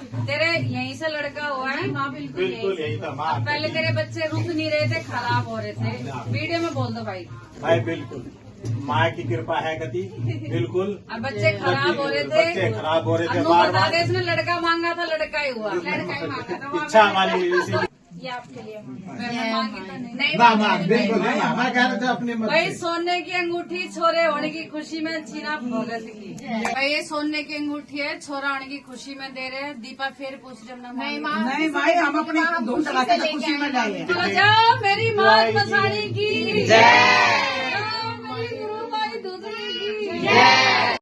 तेरे यहीं से लड़का हुआ है। बिल्कुल यही था माँ। पहले तेरे बच्चे रुक नहीं रहे थे, खराब हो रहे थे। वीडियो में बोल दो भाई। भाई बिल्कुल माँ की कृपा है गति। बिल्कुल अब बच्चे खराब हो रहे बच्चे थे, खराब हो रहे थे अब बार बता बार। दे, इसने लड़का मांगा था, लड़का ही हुआ। लड़का ही मांगा था, इच्छा हमारी इसी ये आपके लिए मैंने मांगी तो नहीं। ना माँ बिल्कुल नहीं, हमारे कह रहे थे अपने मत भाई से। सोने की अंगूठी छोरे होने की खुशी में छीना भगत की। भाई ये सोने की अंगूठी है, छोरा होने की खुशी में दे रहे हैं। दीपा फिर पूछ जब नहीं ना नहीं भाई, हम अपनी धूम चलाते तो खुशी में लाए। चलो जाओ, मेरी मात मसानी की जय। मेरी गुरु भाई दूसरी की जय।